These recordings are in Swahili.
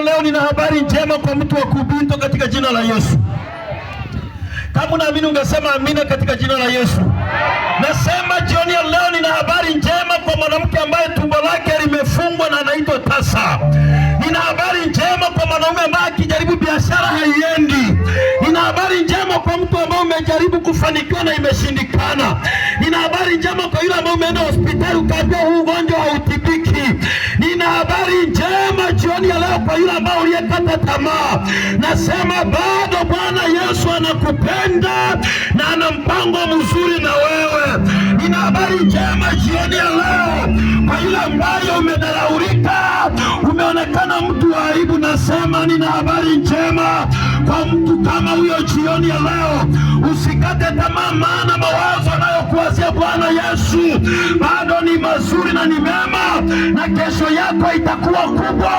Leo nina habari njema kwa mtu wa Kubinto katika jina la Yesu. Kama unaamini ungesema amina katika jina la Yesu. Nasema jioni ya leo nina habari njema kwa mwanamke ambaye tumbo lake limefungwa na anaitwa tasa. Nina habari njema kwa mwanaume ambaye akijaribu biashara haiendi. Nina habari njema kwa mtu ambaye umejaribu kufanikiwa na imeshindikana. Nina habari njema kwa yule ambaye umeenda hospitali ukaambiwa huu ugonjwa hautibiki. Nina habari njema jioni ya leo kwa yule ambaye uliyekata tamaa. Nasema bado Bwana Yesu anakupenda na ana mpango mzuri na wewe. Nina habari njema jioni ya leo kwa yule ambaye umedharaulika, umeonekana mtu wa aibu. Nasema nina habari njema kwa mtu kama huyo jioni ya leo. Usikate tamaa, maana mawazo anayokuwazia Bwana Yesu bado ni mazuri na ni mema, na kesho yako itakuwa kubwa.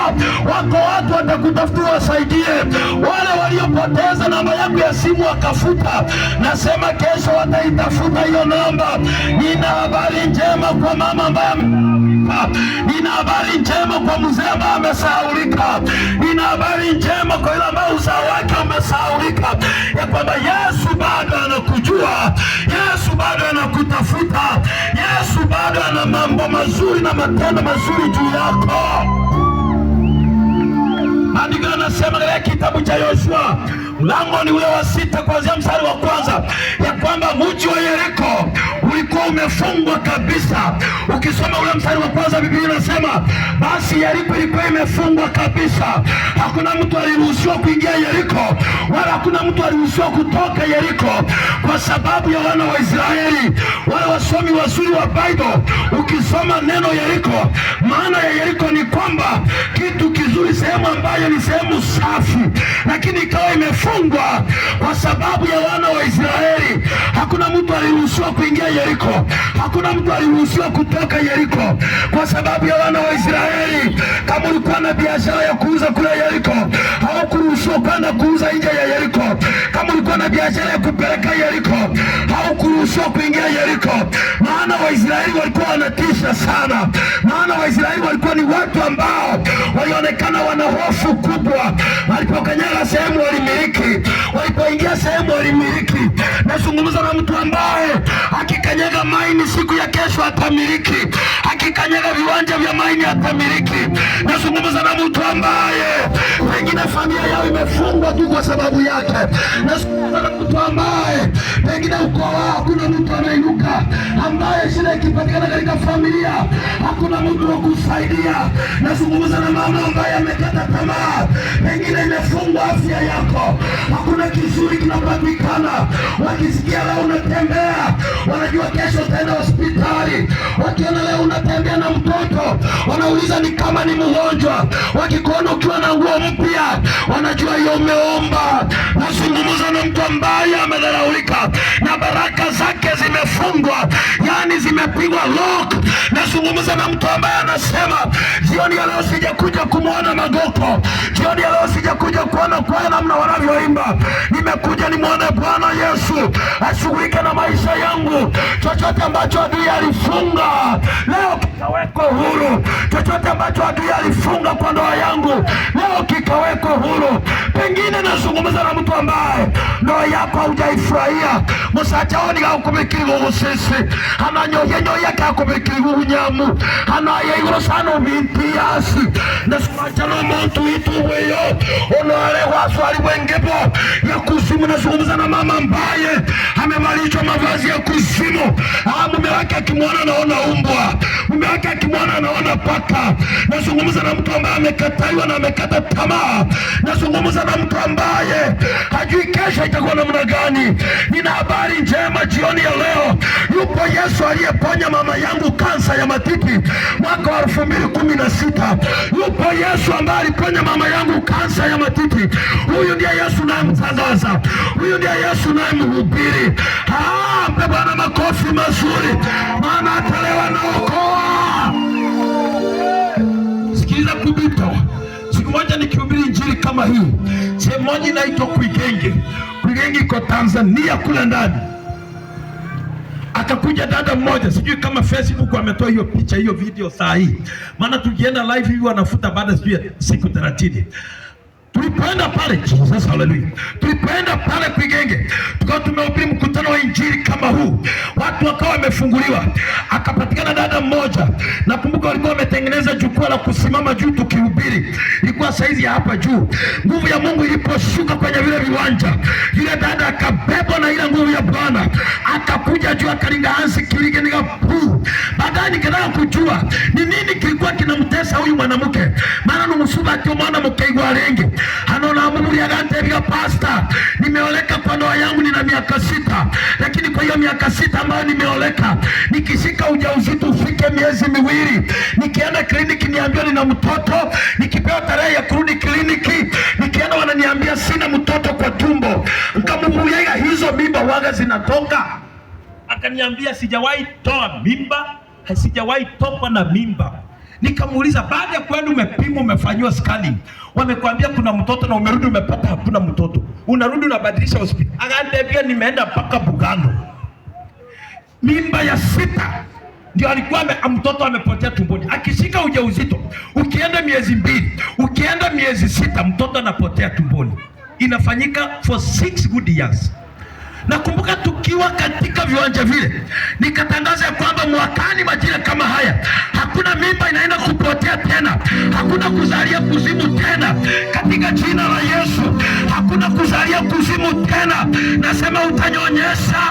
Wako watu watakutafuta wasaidie, wale waliopoteza namba yako ya simu wakafuta, nasema kesho wataitafuta hiyo namba. Nina habari njema kwa mama ambaye nina habari njema kwa mzee ambaye amesahaulika. Nina habari njema kwa yule ambaye uzao wake umesahaulika, ya kwamba Yesu bado anakujua, Yesu bado anakutafuta, Yesu bado ana mambo mazuri na matendo mazuri juu yako. Maandiko yanasema katika kitabu cha Yoshua mlango ni ule wa 6 kuanzia mstari wa 1 ya kwamba mji wa Yeriko ulikuwa umefungwa kabisa. Ukisoma ule mstari wa 1 Biblia inasema basi Yeriko ilikuwa imefungwa kabisa. Hakuna mtu aliruhusiwa kuingia Yeriko, wala hakuna mtu aliruhusiwa kutoka Yeriko kwa sababu ya wana wa Israeli. Wale wasomi wazuri wa Bible, ukisoma neno Yeriko, maana ya Yeriko ni kwamba kitu kizuri, sehemu ambayo ni sehemu safi, lakini ikawa imefungwa kwa sababu ya wana wa Israeli. Hakuna mtu aliruhusiwa kuingia Yeriko, hakuna mtu aliruhusiwa kutoka Yeriko kwa sababu ya wana wa Israeli. Kama ulikuwa na biashara ya kuuza kule Yeriko, haukuruhusiwa kwenda kuuza nje ya Yeriko. Kama ulikuwa na biashara ya kupeleka Yeriko, haukuruhusiwa kuingia Yeriko. Maana Waisraeli walikuwa wanatisha sana, maana Waisraeli walikuwa ni watu ambao walionekana wana hofu kubwa. Walipokanyaga sehemu walimiliki, walipoingia sehemu walimiliki. Nazungumza na mtu ambaye akikanyaga maini siku ya kesho atamiliki, akikanyaga viwanja vya maini atamiliki. Nazungumza na mtu ambaye pengine familia yao imefungwa tu kwa sababu yake. Nazungumza na mtu ambaye pengine ukoo wao hakuna mtu anainuka, ambaye shida ikipatikana katika familia hakuna mtu wa kusaidia. Nazungumza na mama ambaye amekata tamaa, pengine imefungwa afya yako, hakuna kizuri kinapatikana. Wakisikia leo unatembea, wanajua kesho utaenda hospitali. Wakiona leo unatembea na mtoto, wanauliza ni kama ni mgonjwa. Wakikuona ukiwa na nguo mpya, wanajua hiyo umeomba. Nazungumza na mtu ambaye amedharaulika na baraka zake zimefungwa, yani zimepigwa lock. Nazungumza na mtu ambaye anasema jioni ya leo sijakuja kumwona Magoko, jioni ya leo sijakuja kuona kwaya namna wanavyoimba, nimekuja nimwone Bwana Yesu ashughulike na maisha yangu. Chochote ambacho adui alifunga leo kikawekwa huru. Chochote ambacho adui alifunga kwa ndoa yangu leo kikawekwa huru. Pengine nazungumza na mtu ambaye ndoa yako haujaifurahia, musachaoni hakumikiri sisi ananyoye kakubikiri nyamu anaye igoro sana binti yasi. Nasumacha no muntu ituweyo onore waswali wengebo ya kuzimu. Nazungumza na mama ambaye amevalishwa mavazi ya kuzimu. Mume wake akimwona anaona umbwa, mume wake akimwona anaona paka. Nazungumza na mtu ambaye amekataliwa na amekata tamaa. Nazungumza na mtu ambaye hajui kesho itakuwa namna gani. Nina habari njema jioni ya leo. Yupo Yesu aliyeponya mama yangu kansa ya matiti mwaka wa 2016. Yupo Yesu ambaye aliponya mama yangu kansa ya matiti. Huyu ndiye Yesu nayemtangaza, huyu ndiye Yesu nayemhubiri. Mpe Bwana makofi mazuri, maana atalewa na okoa. Sikiza Kubinto, siku moja nikihubiri injili kama hii, sehemu moja inaitwa Kuigenge. Kuigenge iko Tanzania kule ndani. Akakuja dada mmoja, sijui kama Facebook wametoa hiyo picha hiyo video saa hii, maana tukienda live hivi wanafuta baada sijui siku 30. Tulipoenda pale, Jesus haleluya, tulipoenda pale Kuigenge, tukao tumehubiri mkutano wa injili kama huu, watu wakawa wamefunguliwa. Akapatikana dada mmoja, nakumbuka walikuwa wametengeneza jukwaa la kusimama juu tukihubiri, ilikuwa saizi ya hapa juu. Nguvu ya Mungu iliposhuka kwenye vile viwanja, yule dada akabebwa na ile nguvu ya Bwana, akakuja juu, akalinga hansi kiligenika puu. Baadaye nikataka kujua ni nini kilikuwa kinamtesa huyu mwanamke, maana numusuba ati mwana mkeigwa rengi anaona Mungu yagantebia pasta, nimeoleka kwa ndoa yangu nina miaka 6, lakini kwa hiyo miaka 6 ambayo nimeoleka, nikishika ujauzito ufike miezi 2, nikienda kliniki niambiwa nina mtoto, nikipewa tarehe ya kurudi kliniki, nikienda wananiambia sina mtoto kwa tumbo. Nikamuuliza hizo mimba waga zinatoka? Akaniambia sijawahi toa mimba, sijawahi toka na mimba. Nikamuuliza baada ya kwenda umepimwa, umefanywa scanning, wamekwambia kuna mtoto na umerudi umepata hakuna mtoto, unarudi unabadilisha hospitali? Akaniambia nimeenda mpaka Bugando. Mimba ya 6 ndio alikuwa mtoto amepotea tumboni. Akishika ujauzito, ukienda miezi 2, ukienda miezi 6, mtoto anapotea tumboni. Inafanyika for 6 good years. Nakumbuka tukiwa katika viwanja vile, nikatangaza kwamba mwakani majira kama haya hakuna mimba inaenda kupotea tena, hakuna kuzalia kuzimu tena katika jina la Yesu, hakuna kuzalia kuzimu tena. Nasema utanyonyesha.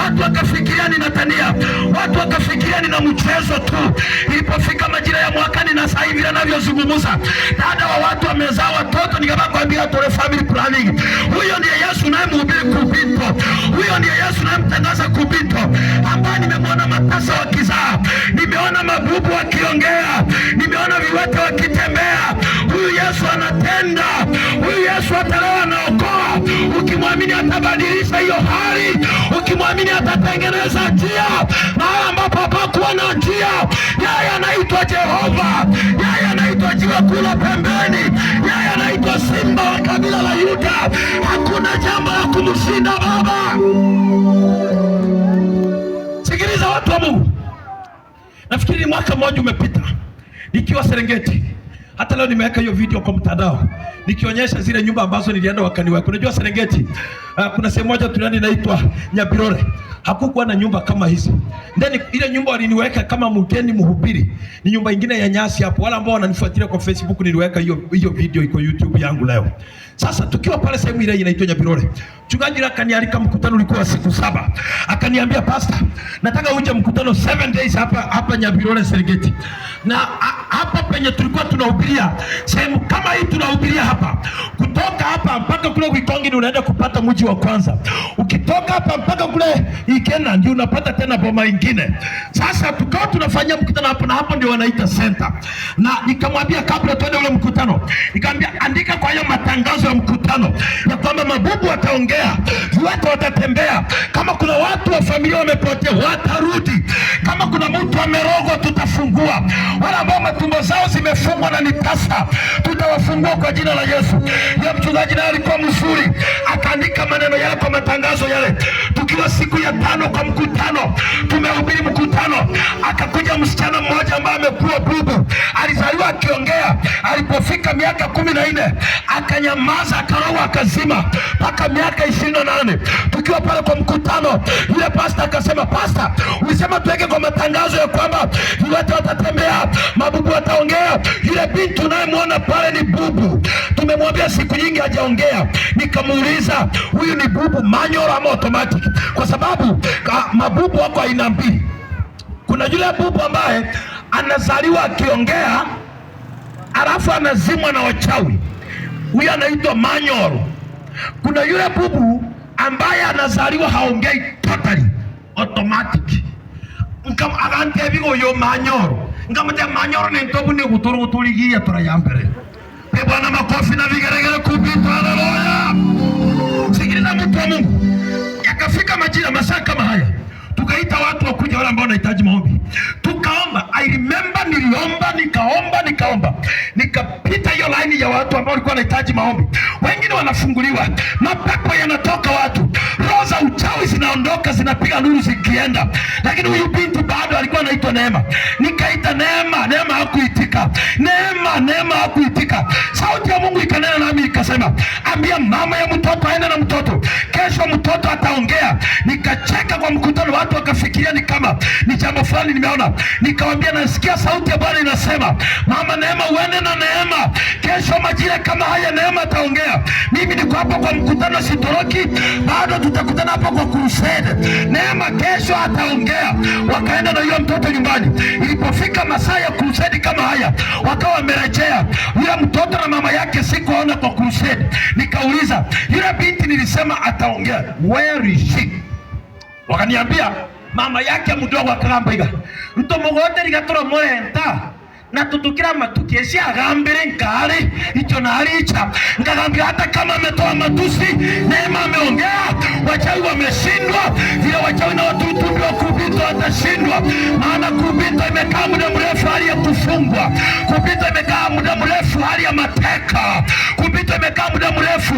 Watu wakafikiria ni Natania, watu wakafikiria ni na mchezo tu. Ilipofika majira ya mwakani na sasa hivi ninavyozungumza, dada wa watu wamezaa watoto, nikakwambia tole family planning. Huyo ndiye Yesu naye mhubiri kupito. Huyo ndiye Yesu namtangaza kupito, ambaye nimemwona matasa wakizaa, nimeona mabubu wakiongea, nimeona viwete wakitembea. Huyu Yesu anatenda, huyu Yesu atalewa anaokoa. Ukimwamini atabadilisha hiyo hali, ukimwamini atatengeneza njia mahali ambapo hapakuwa na njia. Yeye anaitwa Jehova, yeye anaitwa jiwe kula pembeni, yeye anaitwa Simba wa kabila la Yuda. Hakuna jambo la kumshinda Baba. Sikiliza watu wa Mungu, nafikiri mwaka mmoja umepita nikiwa Serengeti. Hata leo nimeweka hiyo video kwa mtandao nikionyesha zile nyumba ambazo nilienda wakaniweka. Unajua Serengeti kuna sehemu moja tulienda inaitwa Nyabirore. Hakukuwa na nyumba kama hizi. Ndani ile nyumba waliniweka kama mgeni mhubiri. Ni nyumba nyingine ya nyasi hapo. Wala ambao wananifuatilia kwa Facebook niliweka hiyo video iko YouTube yangu leo. Sasa tukiwa pale sehemu ile inaitwa Nyabirore, mchungaji akanialika mkutano ulikuwa siku 7. Akaniambia pastor, nataka uje mkutano 7 days hapa Nyabirore Serengeti. Na hapa penye tulikuwa tunahubiria, sehemu kama hii tunahubiria hapa. Kutoka hapa mpaka kule Wikongi unaenda kupata mji wa kwanza. Ukitoka hapa mpaka kule Ikena ndio unapata tena boma nyingine. Sasa tukao tunafanyia mkutano hapo, na hapo ndio wanaita center. Na nikamwambia kabla tuende ule mkutano, nikamwambia andika kwa hiyo matangazo ya mkutano ya kwamba mabubu wataongea, viwete watatembea, kama kuna watu wa familia wamepotea watarudi, kama kuna mtu amerogwa tutafungua, wala ambao matumbo zao zimefungwa na ni tasa tutawafungua kwa jina la Yesu. Ya mchungaji naye alikuwa mzuri, akaandika maneno yale kwa matangazo yale. Tukiwa siku ya 5 kwa mkutano, tumehubiri mkutano, akakuja msichana mmoja ambaye amekuwa bubu, alizaliwa akiongea, alipofika miaka 14 akanyamaza, akaroa, akazima mpaka miaka 28. Tukiwa pale kwa mkutano, yule pastor akasema, pastor, ulisema tuweke kwa matangazo ya kwamba viwete watatembea, mabubu wataongea. Yule binti unayemwona pale ni bubu, tumemwambia siku nyingi hajaongea. Nikamuuliza, huyu ni bubu manual ama automatic? Kwa sababu mabubu wako aina mbili. Kuna yule bubu ambaye anazaliwa akiongea alafu anazimwa na wachawi, huyu anaitwa manual. Kuna yule bubu ambaye anazaliwa haongei, totally automatic. Agante bigo yo manual, ngamate manual ne ntobu ne gutuligia turayambere. Bwana makofi na vigeregere kupita, haleluya. Sikiliza mtu wa Mungu, yakafika majira masaa kama haya, tukaita watu wakuja, wale ambao wanahitaji maombi. Tukaomba, I remember niliomba nikaomba, nikapita hiyo laini ya watu ambao walikuwa wanahitaji maombi. Wengine wanafunguliwa, mapepo yanatoka watu, roho za uchawi zinaondoka, zinapiga nuru zikienda. Lakini huyu binti bado alikuwa anaitwa Neema. Nikaita Neema, Neema hakuitika. Neema hakuitika. Sauti ya Mungu ikanena nami ikasema, ambia mama ya mtoto aende na mtoto, kesho mtoto ataongea. Nikacheka kwa mkutano, watu wakafikiria ni kama ni jambo fulani nimeona. Nikamwambia, nasikia sauti ya Bwana inasema, mama Neema uende na Neema, kesho majira kama haya Neema ataongea. Mimi niko hapa kwa mkutano, sitoroki, bado tutakutana hapa kwa crusade. Neema kesho ataongea. Wakaenda na yule mtoto nyumbani. Ilipofika masaa ya crusade kama haya, wakawa wamerejea. Yule mtoto na mama yake sikuona kwa crusade. Nikauliza, yule binti nilisema ataongea, where is she? Wakaniambia mama yake mdogo akagamba iga ntomogote rigatoro morenta na tutukira matukiesi agambire nkari icho naricha ngagambia hata kama ametoa matusi Neema ameongea. Wachawi wameshindwa, vile wachawi na watu utumbi wa Kubito watashindwa. Maana Kubito imekaa muda mrefu hali ya kufungwa. Kubito imekaa muda mrefu hali ya mateka. Kubito imekaa muda mrefu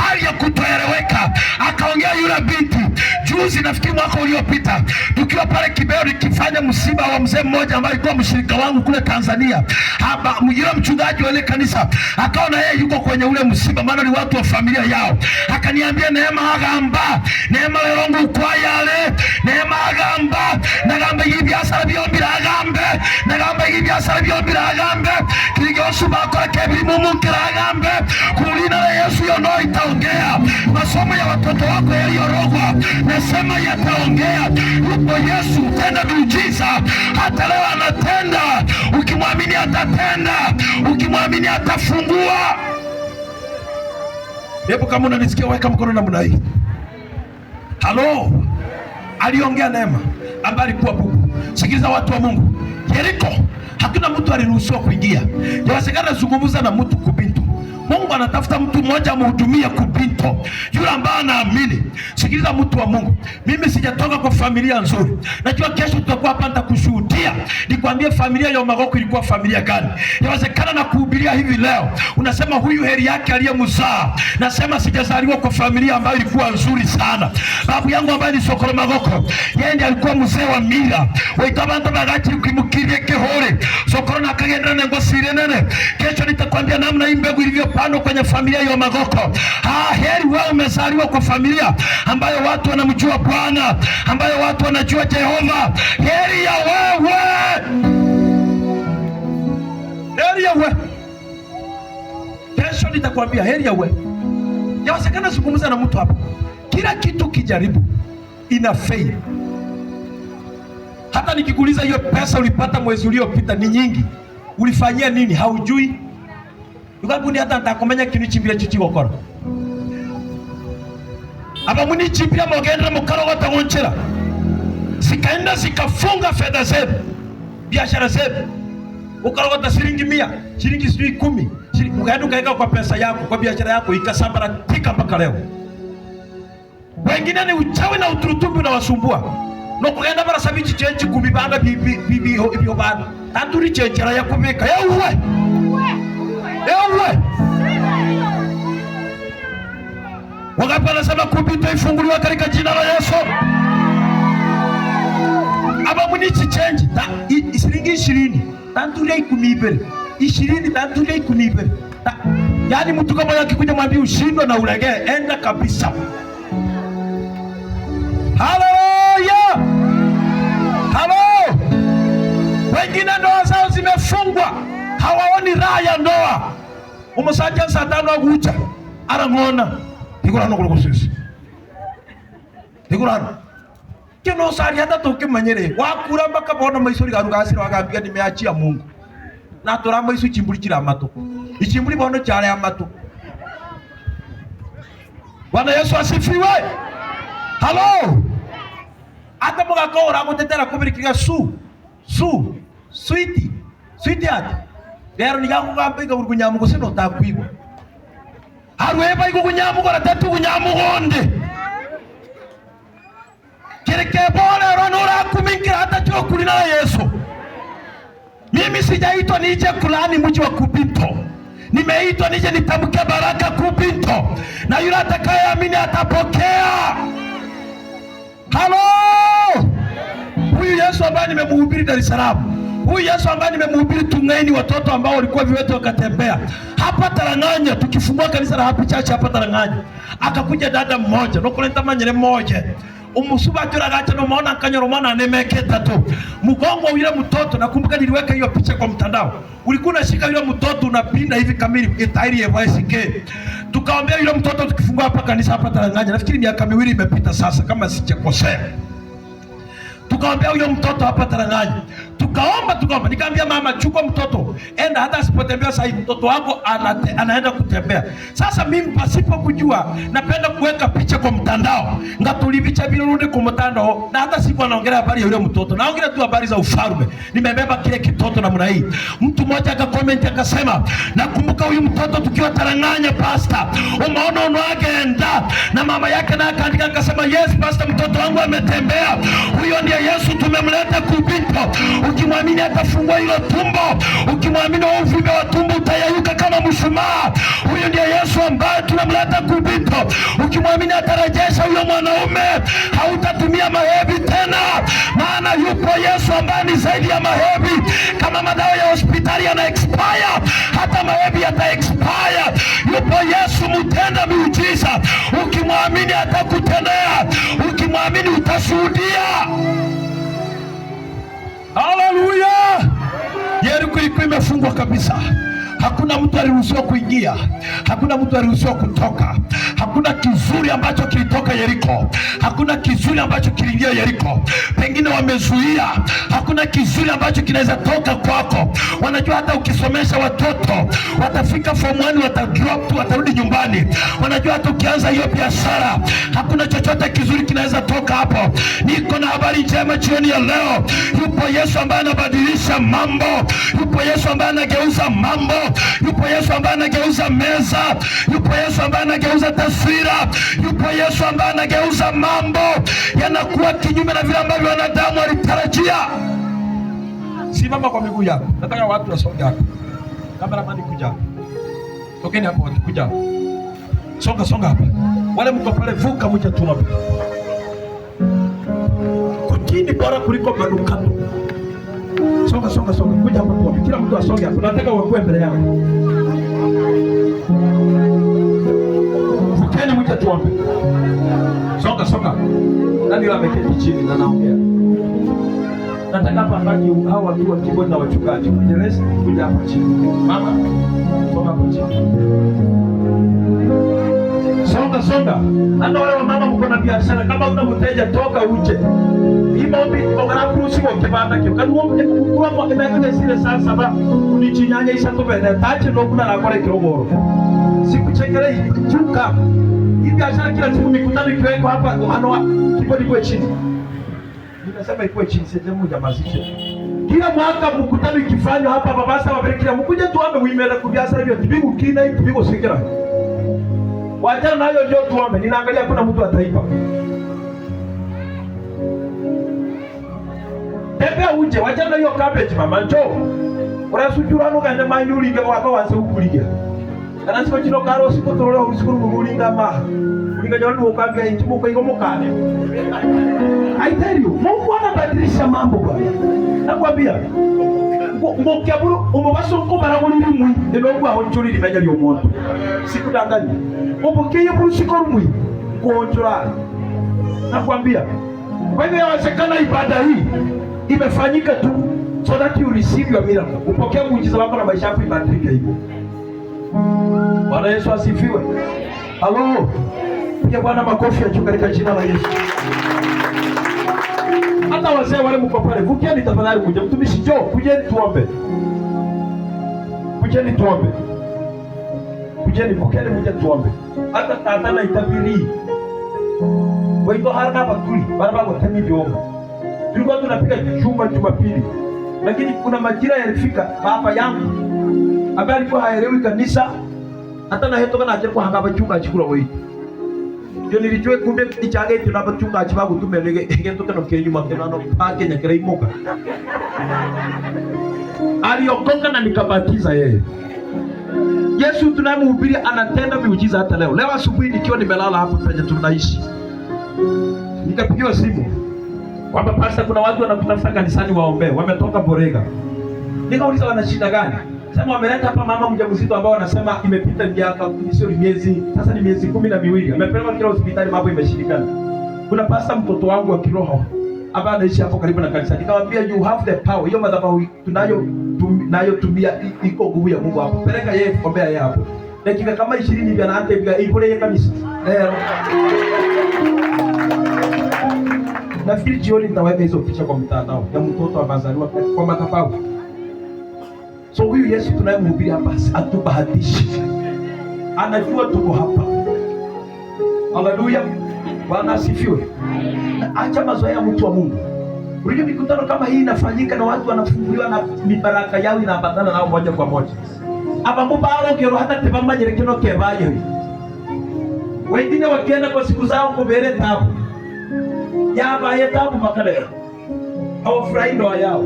hali ya kutoeleweka. Akaongea yule binti juzi, nafikiri mwaka uliopita, tukiwa pale Kibeo nikifanya msiba wa mzee mmoja ambaye alikuwa mshirika wangu kule Tanzania. Hapa yule mchungaji wa ile kanisa akaona yeye yuko kwenye ule msiba, maana ni watu wa familia yao. Akaniambia, Neema agamba, Neema lerongo kwa yale, Neema agamba, nagamba hivi asala biombira agambe, nagamba hivi asala biombira agambe, kiligosu bakora kebiri mumukira agambe, kulina Yesu yono itaongea. Masomo ya watoto wako yaliyorogwa nasema yataongea. Yupo Yesu tenda miujiza, hata leo anatenda. Ukimwamini atatenda, ukimwamini atafungua. Hebu kama unanisikia weka mkono namna hii. Halo, aliongea Neema ambaye alikuwa bubu. Sikiliza watu wa Mungu, Yeriko hakuna mtu aliruhusiwa kuingia. Yawezekana zungumza na mtu Kubinto. Mungu anatafuta mtu mmoja amhudumie Kubinto, yule ambaye anaamini. Sikiliza mtu wa Mungu, mimi sijatoka kwa familia nzuri. Najua kesho tutakuwa hapa nitakushuhudia, nikwambie familia ya Magoko ilikuwa familia gani. Yawezekana na kuhubiria hivi leo unasema huyu heri yake aliyemzaa. Nasema sijazaliwa kwa familia ambayo ilikuwa nzuri sana. Babu yangu ambaye ni Sokolo Magoko, yeye ndiye alikuwa mzee wa mila. Waitabanta bagati ukimukirie kehore Sokolo na kagendra nengo sirenene. Kesho nitakwambia namna hii mbegu ilivyopanwa kwenye familia ya Magoko. Heri wewe umezaliwa kwa familia ambayo watu wanamjua Bwana, ambayo watu wanajua Jehova. Heri ya wewe, heri ya wewe. Kesho nitakwambia heri ya wewe. Yawezekana zungumza na mtu hapa, kila kitu kijaribu ina fail. Hata nikikuuliza hiyo pesa ulipata mwezi uliopita ni nyingi, ulifanyia nini? Haujui. Yukabundi hata nitakomenya kinu chimbira chichi gokora. Aba muni chimbira mogendra mukarogota ngonchera. Sikaenda sikafunga fedha zetu, biashara zetu. Ukarogota shilingi 100, shilingi 10, ukaenda ukaweka kwa pesa yako, kwa biashara yako, ikasambaratika mpaka leo. Wengine ni uchawi na uturutumbi unawasumbua. Nokugenda barasabichi chenchi kubibanda bibi ibyo bana. Tanduri chenchera ya kubeka. Ewe. Wangapi wanasema Kubito ifunguliwa katika jina la Yesu? Aba munichi change shilingi 20 tanduri 10 20 tanduri 10. Yaani mtu kama yake kuja mwambie ushindwe na ulegee, enda kabisa. Haleluya! Halo! Wengine ndoa zao zimefungwa, hawaoni raha ya ndoa. Umusaja saa 5 agucha arangona igurano kulugusisi igurano kino sari hata tukimanyere wakura mpaka bona maisuri garugasira wagambia nimeachia Mungu na turamba isu chimburi kira mato ichimburi bono cyale ya mato. Bwana Yesu asifiwe. Halo, hata mugakora mutetera kubirikiga sweet ati lero nigakugamba iga urgunyamugo sino takwigwa harweba igo kunyamugo ratatu kunyamugonde kireke bora ronora kuminkira hata cyo kuri na Yesu Mimi sijaitwa nije kulaani mji wa Kubinto, nimeitwa nije nitamke baraka Kubinto, na yule atakayeamini atapokea. Halo, huyu Yesu ambaye nimemhubiri Dar es Salaam, huyu Yesu ambaye nimemhubiri Tung'aini, watoto ambao walikuwa viwete wakatembea hapa Taranganya, tukifungua kanisa la Happy Church hapa Taranganya, akakuja dada mmoja nokuleta manyere mmoja umusuba turagacha no maona kanyoro mwana nemeketa tu mgongo wa yule mtoto. Nakumbuka niliweka hiyo picha kwa mtandao, ulikuwa unashika yule mtoto unapinda hivi kamili itairi ya YSK. Tukaombea yule mtoto tukifungua hapa kanisa hapa Taranganya, nafikiri miaka 2 imepita sasa kama sijakosea. Tukaombea huyo mtoto hapa Taranganya, tukaomba, nikamwambia mama, chukua mtoto enda, hata asipotembea sasa mtoto wako anaenda kutembea. Sasa mimi pasipo kujua napenda kuweka picha kwa mtandao, ngatulibicha birunde kwa mtandao, na hata siku anaongelea habari ya yule mtoto, naongelea tu habari za ufalme, nimebeba kile kitoto namna hii. Mtu mmoja akacomment akasema, nakumbuka huyu mtoto tukiwa Taranganya pastor, umeona unaagenda, na mama yake na akaandika akasema, yes pastor, mtoto wangu ametembea, huyo ndiye Yesu tumemleta Kubinto. Ukimwamini atafungua hilo tumbo, ukimwamini uvimbe wa tumbo utayayuka kama mshumaa. Huyo ndiye Yesu ambaye tunamleta Kubinto. Ukimwamini atarejesha huyo mwanaume, hautatumia mahebi tena, maana yupo Yesu ambaye ni zaidi ya mahebi. Kama madawa ya hospitali yana expire, hata mahebi yata expire. Yupo Yesu mtenda miujiza, ukimwamini atakutendea, ukimwamini utashuhudia. Haleluya! Yeriko ilikuwa imefungwa kabisa. Hakuna mtu aliruhusiwa kuingia, hakuna mtu aliruhusiwa kutoka. Hakuna kizuri ambacho kilitoka Yeriko, hakuna kizuri ambacho kiliingia Yeriko. Pengine wamezuia, hakuna kizuri ambacho kinaweza toka kwako. Wanajua hata ukisomesha watoto watafika form 1 watadrop tu, watarudi nyumbani. Wanajua hata ukianza hiyo biashara hakuna chochote kizuri kinaweza toka hapo. Niko na habari njema jioni ya leo. Yupo Yesu ambaye anabadilisha mambo, yupo Yesu ambaye anageuza mambo, yupo Yesu ambaye anageuza meza, yupo Yesu ambaye anageuza taswira, yupo Yesu ambaye anageuza mambo yanakuwa kinyume na vile ambavyo wanadamu walitarajia. Simama kwa miguu yako, nataka watu wasonge hapo. Kamera mani kuja, tokeni hapo, watu kuja, songa hapa. Wale mko pale vuka, mje tuombe. Kutini bora kuliko manukato. Songa, kuja hapa tuombe. Kila mtu asonge hapo, nataka wakuwe mbele yako. Vukeni mje tuombe. Songa. Nani wameketi chini na naongea? Nataka hapa mbaki hao watu wa kibodi na wachungaji. Kujeleza kuja hapa chini. Mama, songa hapo chini. Songa. Hata wale wa mama mko na biashara, kama una mteja toka uje. Imombi ogana kurusi wote banda kyo. Kanu ombe kuwa mo emekele sile sasa ba unichinyanya isato bene tache no kuna na kore kirogoro. Sikuchekele chuka. Hii biashara kila siku mikutano ikiweko hapa hano kibodi kwa chini. Ninasema ikuwe chini sije moja mazishe. Kila mwaka mkutano ikifanywa hapa babasa waberekira mkuje tuombe uimela kubiashara hiyo tibigu kina tibigu sikira. Wajana nayo ndio tuombe. Ninaangalia kuna mtu ataipa. Tembea uje, wajana hiyo cabbage mama njoo. Urasujura no gane manyuri nge waka wanse ukuliga. Kana siko chino karo siko torole usikuru mulinga ma. Ulinga jana ukambia intimu kwa hiyo mukane. I tell you, Mungu anabadilisha mambo bwana. Nakwambia. Mokaburu umubaso ko barabona rimwe ebe aho njuri limenya lyo muntu. Sikudanganya. Ubukiye busiko rumwe kuonjora. Nakwambia. Kwa hivyo yawezekana ibada hii imefanyika tu so that you receive your miracle. Upokee muujiza wako na maisha yako ibadilike hivyo. Bwana Yesu asifiwe. Halo. Piga Bwana makofi juu katika jina la Yesu. Hata wazee wale mko pale, vukeni tafadhali mje. Mtumishi njoo, kujeni tuombe. Vukeni mje tuombe. Hata tatana itabiri. Kwa hiyo haraka batuli, barabara watemi biomba. Tulikuwa tunapiga Jumapili. Lakini kuna majira yalifika baba yangu ambaye alikuwa haelewi kanisa, hata na hetoka na ajabu hanga bachunga chikula wewe. Ndio nilijua kumbe ichage tunabachunga achibagu tumelege ngento kana kenyuma kenano pake nyakira imoka. aliokoka na nikabatiza yeye. Yesu tunayemhubiri anatenda miujiza hata leo. Leo asubuhi nikiwa nimelala hapo penye tunaishi, nikapigiwa simu kwamba pastor, kuna watu wanakutafuta kanisani waombe, wametoka Borega. Nikauliza wana shida gani? Sema wameleta hapa mama mjamzito ambao wanasema imepita miaka, sio miezi, sasa ni miezi 12. Amepelekwa kila hospitali, mambo imeshindikana. Kuna pastor mtoto wangu wa kiroho ambaye anaishi hapo karibu na kanisa. Nikamwambia you have the power. Hiyo madhabahu tunayotumia iko nguvu ya Mungu hapo. Peleka yeye, ombea yeye hapo. Dakika kama 20 hivi anaanza hivi iko yeye kanisa. Nafikiri jioni nitaweka hizo picha kwa mtandao ya mtoto amezaliwa kwa madhabahu. So huyu Yesu tunayemhubiri hapa atubahatishi. Anajua tuko hapa. Haleluya. Bwana asifiwe. Acha mazoea ya mtu wa Mungu. Unajua mikutano kama hii inafanyika na watu wanafunguliwa na mibaraka yao inaambatana nao moja kwa moja. Hapa mbao ngero hata tebamba nyerekeno kebayo. Wengine wakienda kwa siku zao kubere tabu. Yaba yetabu makale. Hawafurahi ndoa yao.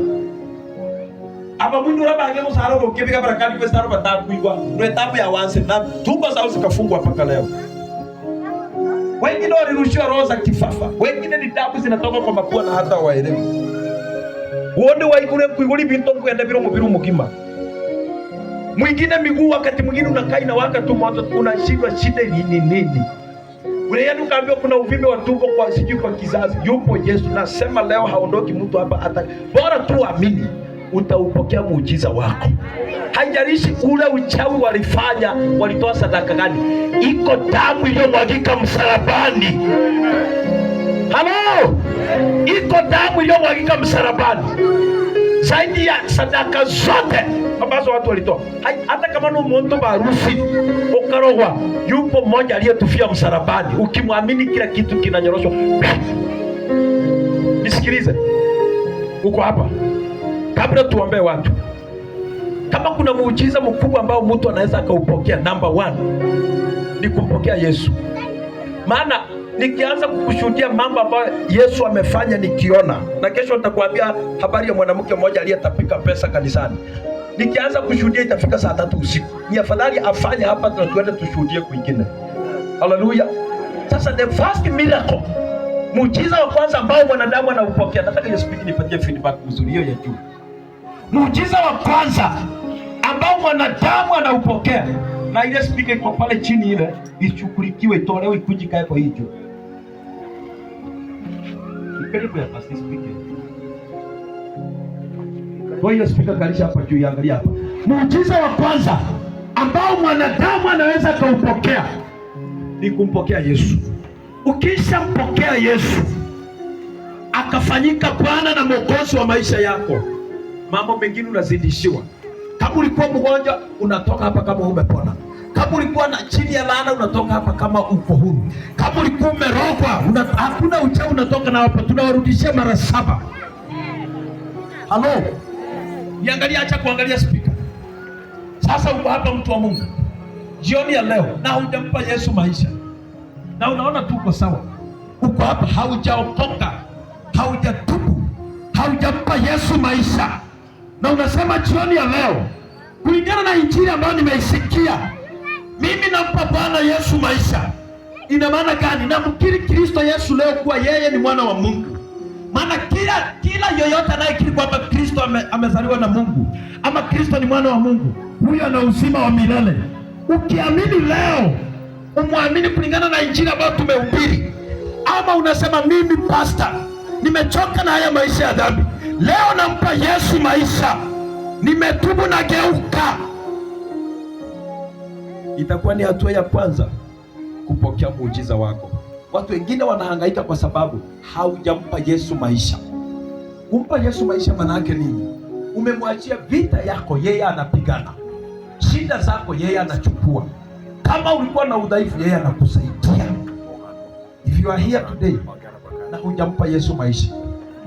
Aba mundu rabange musaro ukifika barakani kwa saro batabu kuigwa. Ndio tabu ya wanse na tumbo zao zikafungwa mpaka leo. Wengine walirushiwa roho za kifafa. Wengine ni damu zinatoka kwa mapua na hata waelewi. Uone waigure kuiguli binto kwenda biru mukima. Mwingine miguu wakati mwingine unakaa na waka tu moto unashindwa shida nini. Unaenda ukaambiwa kuna uvimbe wa tumbo kwa sijui kwa kizazi. Yupo Yesu, nasema leo haondoki mtu hapa hata bora tu amini, utaupokea muujiza wako. Haijalishi ule uchawi walifanya, walitoa sadaka gani. Iko damu iliyomwagika msalabani. Halo! Iko damu iliyomwagika msalabani. Zaidi ya sadaka zote ambazo watu walitoa. Hata kama ni mtu maarufu ukarogwa, yupo mmoja aliyetufia msalabani. Ukimwamini kila kitu kinanyoroshwa. Nisikilize. Uko hapa. Kabla tuombee watu, kama kuna muujiza mkubwa ambao mtu anaweza akaupokea, number 1 ni kumpokea Yesu. Maana nikianza kukushuhudia mambo ambayo Yesu amefanya nikiona, na kesho nitakwambia habari ya mwanamke mmoja aliyetapika pesa kanisani. Nikianza kushuhudia itafika saa 3 usiku. Ni afadhali afanye hapa na tuende tushuhudie kwingine. Haleluya. Sasa the first miracle, muujiza wa kwanza ambao mwanadamu anaupokea, nataka Yesu nipatie feedback nzuri hiyo ya juu. Muujiza wa kwanza ambao mwanadamu anaupokea, na ile speaker iko pale chini, ile ichukulikiwe, itolewe, ikujikae kwa hiyo juu. Karibu ya past speaker. Kwa hiyo speaker kalisha hapa juu, angalia hapa. Muujiza wa kwanza ambao mwanadamu anaweza kaupokea ni kumpokea Yesu. Ukishampokea Yesu akafanyika Bwana na Mwokozi wa maisha yako, mambo mengine unazidishiwa. Kama ulikuwa mgonjwa unatoka hapa kama umepona. Kama ulikuwa na chini ya laana unatoka hapa kama uko huru. Kama ulikuwa umerogwa, hakuna uchawi unatoka na hapa, tunawarudishia mara 7. Halo. Niangalia, acha kuangalia speaker. Sasa uko hapa mtu wa Mungu. Jioni ya leo na hujampa Yesu maisha. Na unaona tuko sawa. Uko hapa haujaokoka, haujatubu, haujampa Yesu maisha. Na unasema jioni ya leo, kulingana na injili ambayo nimeisikia, mimi nampa Bwana Yesu maisha. Ina maana gani? Namkiri Kristo Yesu leo kuwa yeye ni mwana wa Mungu. Maana kila yoyote anayekiri kwamba Kristo amezaliwa na Mungu ama Kristo ni mwana wa Mungu, huyo ana uzima wa milele. Ukiamini leo, umwamini kulingana na injili ambayo tumehubiri, ama unasema mimi pastor, nimechoka na haya maisha ya dhambi, leo nampa Yesu maisha, nimetubu na geuka, itakuwa ni hatua ya kwanza kupokea muujiza wako. Watu wengine wanahangaika kwa sababu haujampa Yesu maisha. Kumpa Yesu maisha maana yake nini? Umemwachia vita yako, yeye anapigana. Shida zako yeye anachukua. Kama ulikuwa na udhaifu, yeye anakusaidia. If you are here today na hujampa Yesu maisha,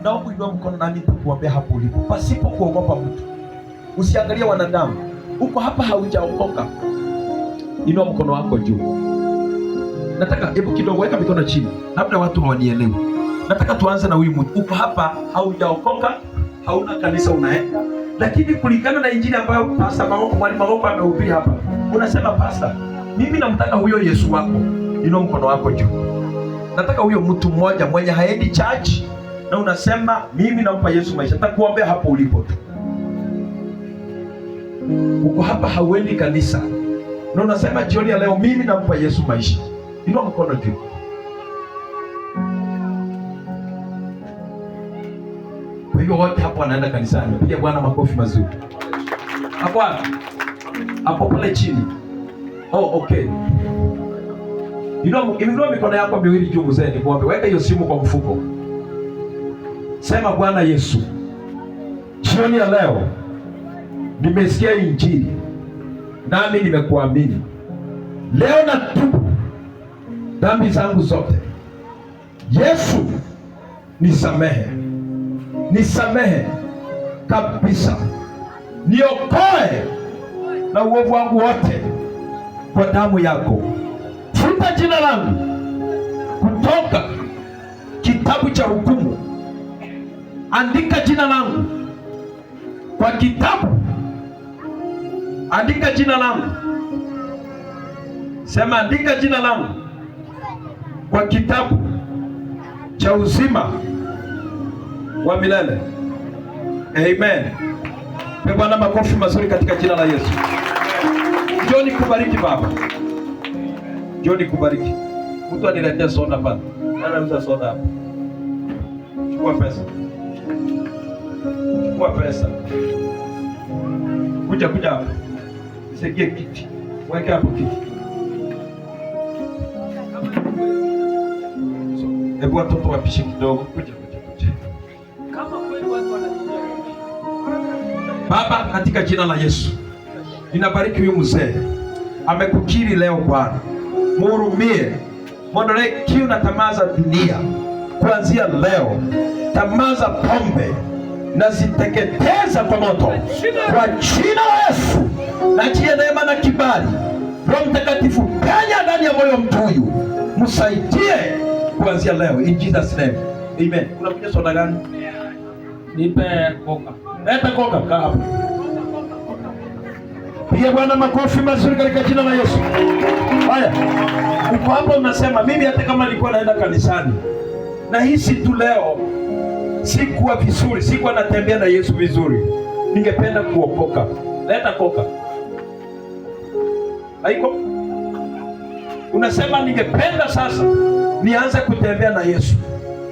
naomba uinue mkono nami nitakuombea hapo ulipo, pasipo kuogopa mtu. Usiangalie wanadamu. Uko hapa haujaokoka, inua mkono wako juu. Nataka hebu kidogo weka mikono chini, labda watu hawanielewi. Nataka tuanze na huyu mtu. Uko hapa haujaokoka, hauna kanisa unaenda, Lakini kulingana na injili ambayo mwalimu Magoko amehubiri hapa, unasema pastor, mimi namtaka huyo Yesu wako. Inua mkono wako juu. Nataka huyo mtu mmoja mwenye haendi church na unasema mimi nampa Yesu maisha. Nitakuombea hapo ulipo tu. Uko hapa hauendi kanisa na unasema jioni ya leo mimi nampa Yesu maisha. Inua mkono juu. Kwa hiyo wote hapo wanaenda kanisani. Piga Bwana makofi mazuri. Hapo pale chini. Oh, okay. Inua mikono yako miwili juu mzee, nikuombe. Weka hiyo simu kwa mfuko. Sema Bwana Yesu, jioni ya leo nimesikia injili nami nimekuamini. Leo natubu dhambi zangu zote. Yesu nisamehe. Nisamehe kabisa. Niokoe na uovu wangu wote kwa damu yako. Futa jina langu kutoka kitabu cha hukumu. Andika jina langu kwa kitabu. Andika jina langu. Sema andika jina langu kwa kitabu cha uzima wa milele. Amen. Pe Bwana makofi mazuri katika jina la Yesu. Njoo nikubariki baba. Njoo nikubariki. Mtu aniletea soda pale. Anauza soda hapa. Chukua pesa. Chukua pesa. Kuja hapa. Sigie kiti. Weka hapo kiti. Hebu watoto wapishe kidogo. Kuja. Kama kweli watu wanatumia. Baba, katika jina la Yesu, ninabariki huyu mzee. Amekukiri leo Bwana. Mhurumie. Mwondolee kiu na tamaa za dunia. Kuanzia leo, tamaa za pombe na ziteketeza kwa moto. Kwa jina la Yesu, nachia neema na kibali. Roho Mtakatifu penya ndani ya moyo mtu huyu. Msaidie kuanzia leo. In Jesus name. Amen. Unakunywa soda gani? Nipe Coca. Leta Coca, kaa hapo. Piga Bwana makofi mazuri katika jina la Yesu. Haya. Uko hapo unasema mimi hata kama nilikuwa naenda kanisani na hisi tu leo sikuwa vizuri, sikuwa natembea na Yesu vizuri. Ningependa kuokoka. Leta Coca. Haiko? Unasema ningependa sasa nianze kutembea na Yesu.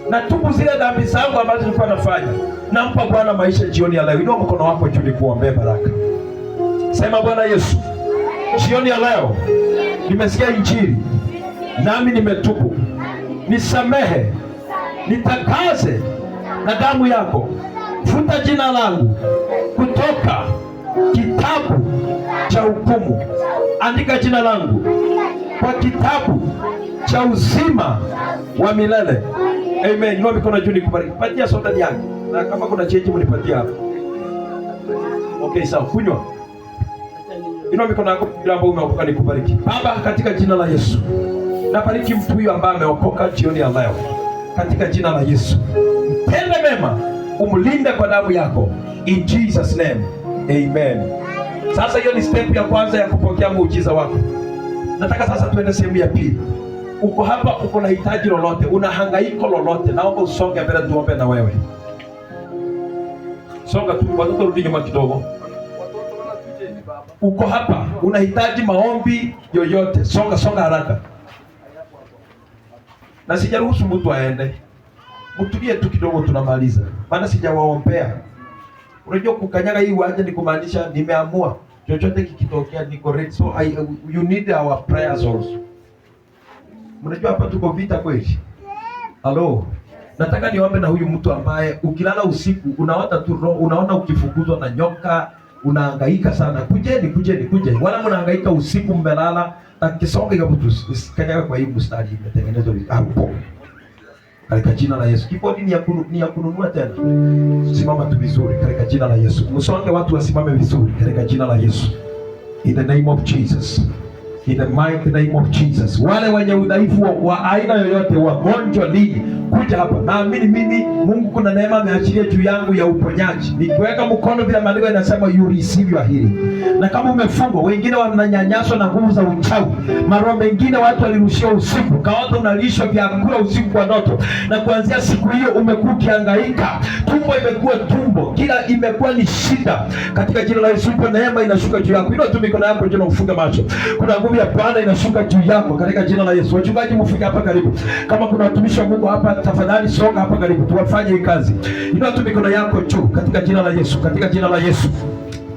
Natubu zile dhambi zangu ambazo nilikuwa nafanya. Nampa Bwana maisha jioni ya leo. Inua mkono wako juu nikuombee baraka. Sema Bwana Yesu, jioni ya leo nimesikia injili nami nimetubu. Nisamehe, nitakaze na damu yako. Futa jina langu kutoka kitabu cha hukumu. Andika jina langu kwa kitabu cha uzima wa milele. Amen. Inua mikono juu nikubariki. Patia soda yake. Na kama kuna change mnipatia hapo. Okay, sawa. Kunywa. Inua mikono yako bila ambao umeokoka nikubariki. Baba, katika jina la Yesu, nabariki mtu huyu ambaye ameokoka jioni ya leo. Katika jina la Yesu, mtende mema, umlinde kwa damu yako. In Jesus name. Amen. Sasa hiyo ni step ya kwanza ya kupokea muujiza wako. Nataka sasa tuende sehemu ya pili. Uko hapa, uko na hitaji lolote, una hangaiko lolote, naomba usonge mbele tuombe na wewe. Songa tu, watoto rudi nyuma kidogo. Uko hapa, unahitaji maombi yoyote, songa haraka. Na sijaruhusu mtu aende. Mtulie tu kidogo tunamaliza. Maana sijawaombea. Unajua kukanyaga hii uwanja ni kumaanisha nimeamua. Chochote kikitokea niko ready. So you need our prayers also. Mnajua hapa tuko vita kweli. Hello. Nataka niombe na huyu mtu ambaye ukilala usiku unaota tu roho, unaona ukifukuzwa na nyoka, unahangaika sana. Kujeni. Wala mnahangaika usiku mmelala na kisonga hiyo mtu kanyaga kwa hii mstari imetengenezwa hapo. Katika jina la Yesu. Kibodi ni ya kununua tena. Simama tu vizuri katika jina la Yesu. Msonge watu wasimame vizuri katika jina la Yesu. In the name of Jesus. In the mighty name of Jesus. Wale wenye udhaifu wa aina yoyote, wagonjwa nini, kuja hapa. Naamini mimi Mungu kuna neema ameachilia juu yangu ya uponyaji. Nikiweka mkono vile maandiko yanasema you receive your healing. Na kama umefungwa, wengine wananyanyaswa na nguvu za uchawi. Maroho mengine watu walirushiwa usiku, kaota unalishwa vyakula usiku kwa ndoto. Na kuanzia siku hiyo umekuwa ukihangaika. Tumbo imekuwa tumbo, kila imekuwa ni shida. Katika jina la Yesu neema inashuka juu yako. Inua tu mikono yako juu na ufunge macho. Kuna nguvu ya Bwana inashuka juu yako katika jina la Yesu. Wachungaji mfike hapa karibu. Kama kuna watumishi wa Mungu hapa, tafadhali songa hapa karibu. Tuwafanye hii kazi. Inua tu mikono yako juu katika jina la Yesu. Katika jina la Yesu.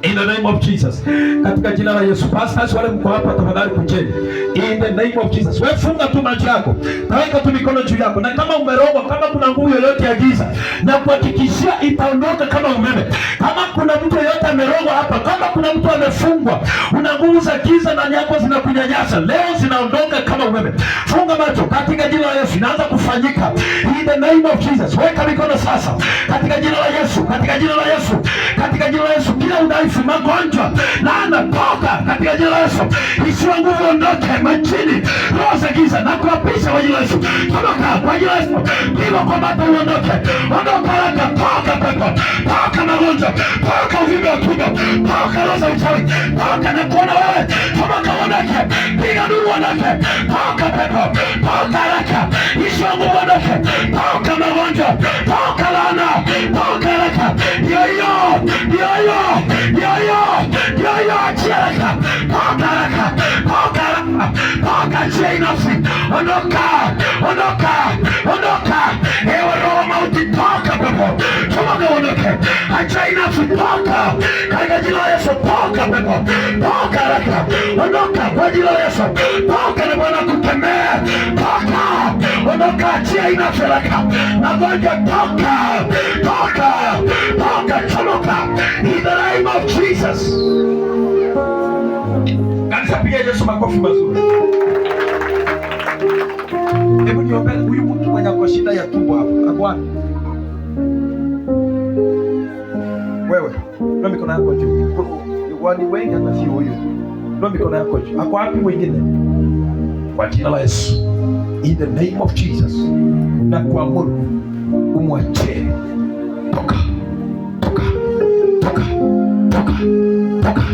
In the name of Jesus. Katika jina la Yesu. Pastors wale mko hapa tafadhali kujeni. In the name of Jesus. Wewe funga tu macho yako. Taweka tu mikono juu yako. Na kama umerogwa, kama kuna nguvu yoyote ya giza, na kuhakikishia itaondoka kama umeme. Kama kuna mtu yoyote amerogwa hapa, kama kuna mtu amefungwa, una nguvu za giza ndani yako zinakunyanyasa, leo zinaondoka kama umeme. Funga macho katika jina la Yesu. Inaanza kufanyika. In the name of Jesus. Weka mikono sasa. Katika jina la Yesu. Katika jina la Yesu. Katika jina la Yesu. Kila udhaifu, magonjwa, laana toka katika jina la Yesu. Isiwe nguvu ondoke majini. Roho za giza na kuapisha kwa jina la Yesu. Toka kwa jina la Yesu. Bila kwa mata uondoke. Ondoka haraka. Toka pepo. Toka magonjwa. Toka uvimbe wa tumbo. Toka roho za uchawi. Toka na kuona wewe. Toka uondoke. Piga nuru uondoke. Toka pepo. Toka haraka. Isiwe nguvu ondoke. Toka magonjwa. Toka laana. Toka haraka. Yoyo. Yoyo. Yoyo. Achia haraka. Toka haraka. Toka haraka. Toka achia nafsi. Ondoka. Ondoka. Ondoka. Ewe roho mauti toka pepo. Toka uondoke. Achia nafsi toka. Katika jina la Yesu toka pepo. Toka haraka. Ondoka kwa jina la Yesu. Toka na Bwana kukemea. Toka. Ondoka achia nafsi haraka. Magonjwa toka. Toka. Toka chomoka. In the name of Jesus. Kanisa piga Yesu makofi mazuri. Hebu niombe huyu mtu mwenye kwa shida ya tumbo hapa. Ako wapi? Wewe, ndio mikono yako juu. Wani wengi hata sio huyu. Ndio mikono yako juu. Ako wapi mwingine? Kwa jina la Yesu. In the name of Jesus. Na kuamuru umwachie. Toka. Toka. Toka. Toka. Toka.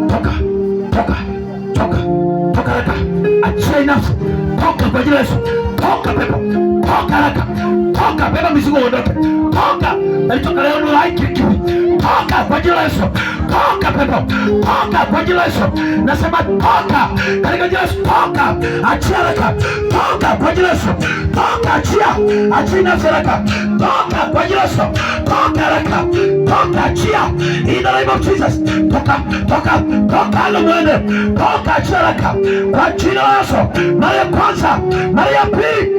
Toka. Toka. Toka. Toka haraka. Achia nafsi. Toka kwa jina la Yesu. Toka pepo. Toka haraka. Toka beba mizigo uondoke. Toka. Nalitoka leo ni like kiwi. Toka kwa jina la Yesu. Toka pepo. Toka kwa jina la Yesu. Nasema toka. Katika jina la Yesu toka. Achia haraka. Toka kwa jina la Yesu. Toka achia. Achia nafsi haraka. Toka kwa jina la Yesu. Toka haraka. Toka achia. In the name of Jesus. Toka. Toka. Toka alomwende. Toka achia haraka. Kwa jina la Yesu. Mara ya kwanza. Mara ya pili.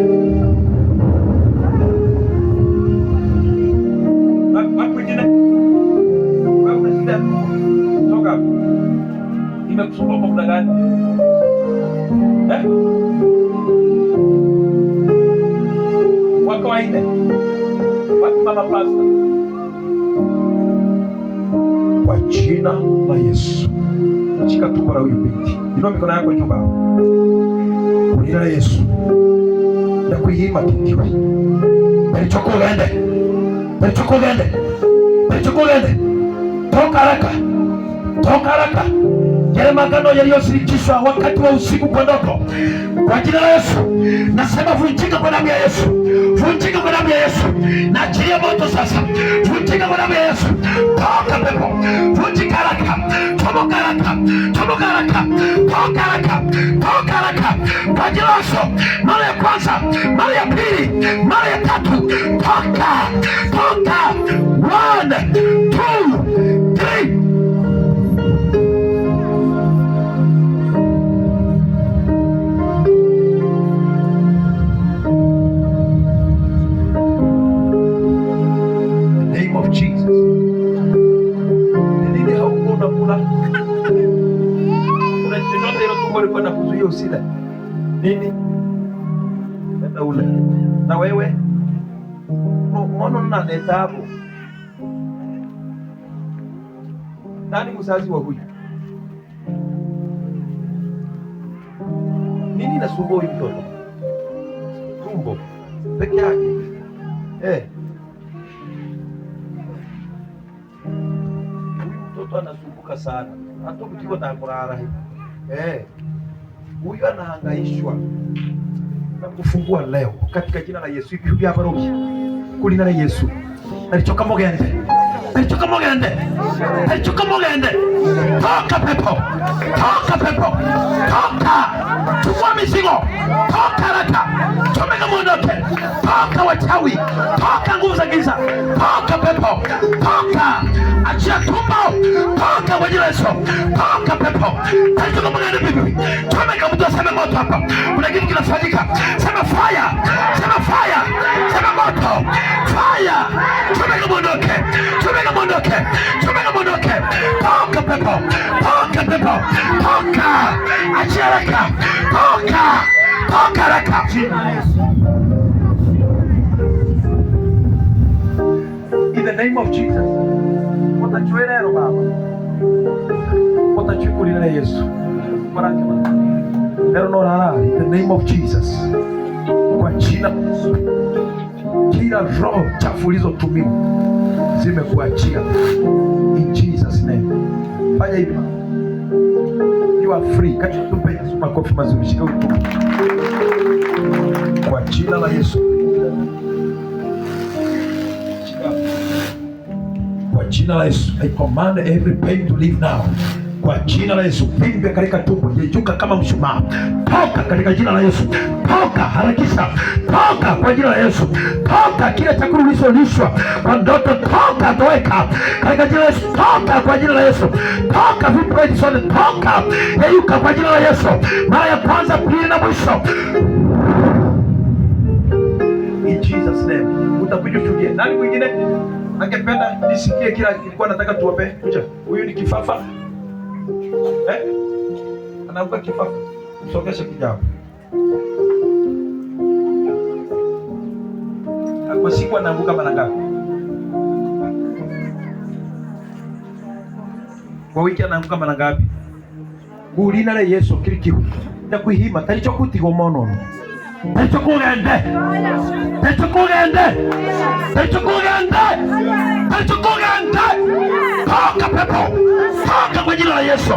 Imekusumbua kwa muda gani? Mwaka wa 4. Wapi mama pasta? Kwa jina la Yesu. Shika tumbo la huyu binti. Inua mikono yako juu baba. Kwa jina la Yesu. Na kuiima kikiwa. Balichokolende. Balichokolende. Balichokolende. Toka haraka. Toka haraka. Yale magano yaliyosirikishwa wakati wa usiku kwa ndoto, kwa jina la Yesu nasema vunjika kwa damu ya Yesu. Vunjika kwa damu ya Yesu. Nachia moto sasa. Vunjika kwa damu ya Yesu. Toka pepo. Vunjika haraka. Toka haraka. Toka haraka. Toka haraka. Toka haraka. Kwa jina la Yesu. Mara ya kwanza, mara ya pili, mara ya tatu. Toka. Toka. 1, 2, 3. Na kuzuia usile nini nenda ule na wewe mbona unaleta hapo? Nani mzazi wa huyu? Nini nasumbua huyu mtoto? Tumbo peke yake. Huyu mtoto anasumbuka sana, hata ukiwa na kulala hivi. Huyu anahangaishwa na kufungua leo katika jina la Yesu. Hivi hapa roho kulina na Yesu. Alichoka mogende. Alichoka mogende. Alichoka mogende. Toka pepo. Toka pepo. Toka. Chukua mizigo. Toka raka. Chomeka muondoke. Toka wachawi. Toka nguvu za giza. Toka pepo. Toka. Achia tumbo. Toka kwa jina la Yesu. Toka pepo. Alichoka mogende bibi. Chomeka mtu aseme moto hapa. Kuna kitu kinafanyika. Sema fire. Sema fire. Sema moto. Fire. Chomeka muondoke. Chomeka muondoke. Chomeka muondoke. Toka pepo. Toka pepo. Toka. Achia raka. Toka. Toka raka. In the name of Jesus. Watachwe leo baba. Watachwe kulina Yesu. Baraka baba. Leo no rara. In the name of Jesus. Kwa jina kila roho chafu ulizotumiwa zimekuachia. In Jesus name. Fanya hivi. You are free. Kati tumpe Yesu makofi mazuri. Shika utu. Kwa jina la Yesu. Kwa jina la Yesu. I command every pain to leave now. Kwa jina la Yesu. Pimbe katika tumbo, yejuka kama mshumaa. Toka katika jina la Yesu. Toka harakisha. Toka kwa jina la Yesu. Toka kila chakula ulisolishwa kwa ndoto, toka toeka katika jina la Yesu. Toka kwa jina la Yesu. Toka vipo hivi sote, toka. Yeyuka kwa jina la Yesu. Mara ya kwanza, pili na mwisho. In Jesus name. Utakujutulia. Nani mwingine angependa nisikie kila nilikuwa nataka tuombe? Kuja. Huyu ni kifafa. Anauka kifafa. Msongeshe kijao. Kwa siku anaanguka mara ngapi? Kwa wiki anaanguka mara ngapi? Bulina le Yesu kirikihu. Ndakuhima talicho kutigo mono. Talicho kugende. Talicho kugende. Talicho kugende. Talicho kugende. Toka pepo. Toka kwa jina la Yesu.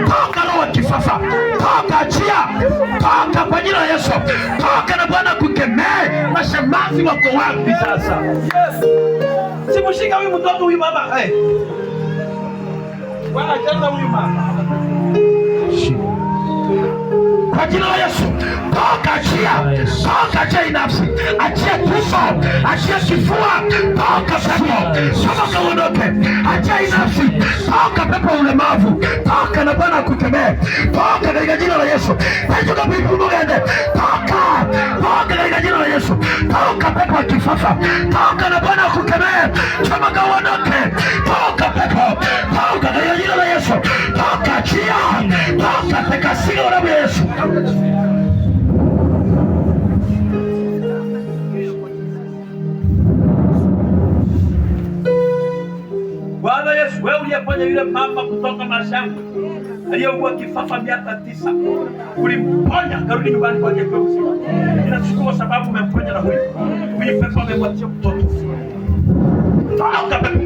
Toka roho kifafa. Toka achia. Toka kwa jina la Yesu. Toka na Bwana kukemee. Mashemazi wako wapi sasa? Yes. Simushika huyu mtoto huyu mama. Bwana acha huyu mama. Kwa jina la Yesu. Toka achia. Toka achia nafsi. Achia tumbo. Achia kifua. Toka pepo. Toka uondoke. Achia nafsi. Toka pepo ulemavu. Toka na Bwana kukemee. Toka katika jina la Yesu. Toka pepo mugende. Toka. Toka katika jina la Yesu. Toka pepo kifafa. Toka na Bwana kukemee. Toka uondoke. Toka pepo. Toka katika jina la Yesu. Toka achia. Toka peka sigo na Yesu. Bwana Yesu, wewe uliyefanya yule mama kutoka mashamba aliyeugua kifafa miaka 9, ulimponya karudi nyumbani kwake kwa mzima. Ninashukuru sababu umemponya na huyu pepo amemwacha mtoto. Toka pepo.